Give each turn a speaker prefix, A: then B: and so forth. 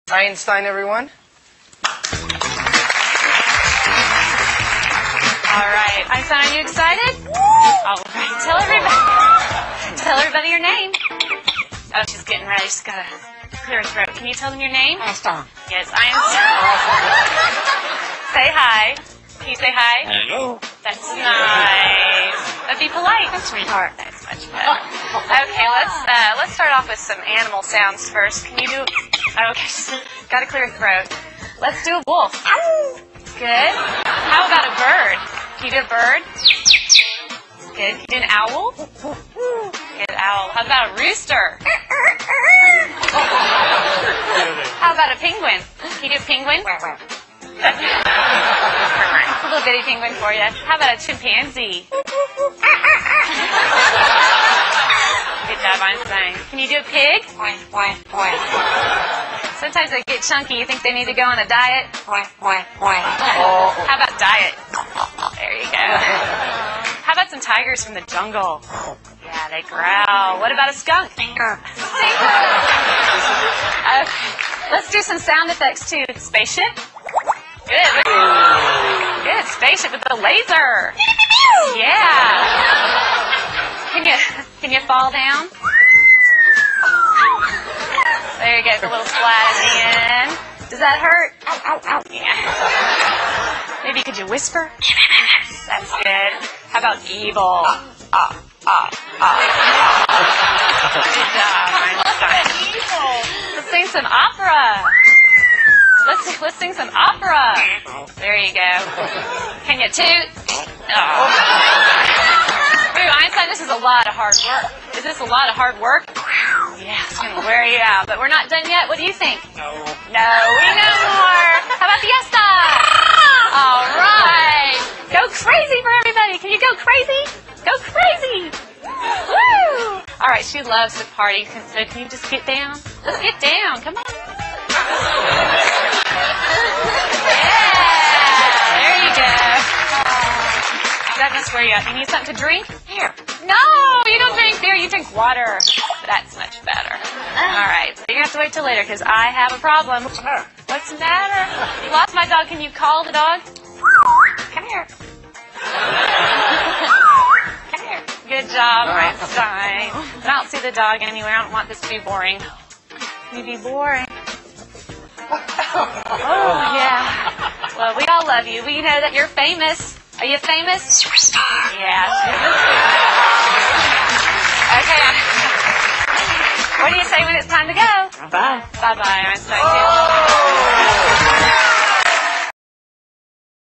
A: Einstein, everyone.
B: All right. Einstein, are you excited? All right. Tell everybody your name. Oh, she's getting ready. She's got to clear her throat. Can you tell them your name?
A: Einstein.
B: Yes, Einstein. Say hi. Can you say hi?
A: Hello.
B: That's nice. But be polite, sweetheart. That's much better. Okay, let's start off with some animal sounds first. Can you do? Okay, got to clear your throat. Let's do a wolf. Good. How about a bird? Can you do a bird? Good. Can you do an owl? Good owl. How about a rooster? How about a penguin? Can you do a penguin? That's a little bitty penguin for you. How about a chimpanzee? Good job, Einstein. Can you do a pig? Sometimes they get chunky. You think they need to go on a diet? How about diet? There you go. How about some tigers from the jungle? Yeah, they growl. What about a skunk? Stinker. Okay. Let's do some sound effects too. Spaceship. Good. Good. Spaceship with the laser. Yeah. Can you fall down? There you go. The little splat at the end. Does that hurt? Yeah. Maybe could you whisper? That's good. How about evil? Good job, Einstein. Let's sing some opera. Let's sing some opera. There you go. Can you toot? Oh. Ooh, Einstein, this is a lot of hard work. Is this a lot of hard work? Yeah, it's going to wear you out. But we're not done yet. What do you think? No, we know more. How about fiesta? All right. Go crazy for everybody. Can you go crazy? Go crazy. Woo! All right, she loves to party. So can you just get down? Let's get down. Come on. Yeah, there you go. That must wear you out. You need something to drink? Here. No, you don't drink beer. You drink water. That's much better. All right, so you're going to have to wait till later because I have a problem. What's the matter? What's the matter? You lost my dog. Can you call the dog? Come here. Come here. Good job, Einstein. I don't see the dog anywhere. I don't want this to be boring. Can you be boring? Oh, yeah. Well, we all love you. We know that you're famous. Are you famous? Superstar. Yeah. Okay. What do you say when it's time to go?
A: Bye.
B: Bye-bye, Einstein.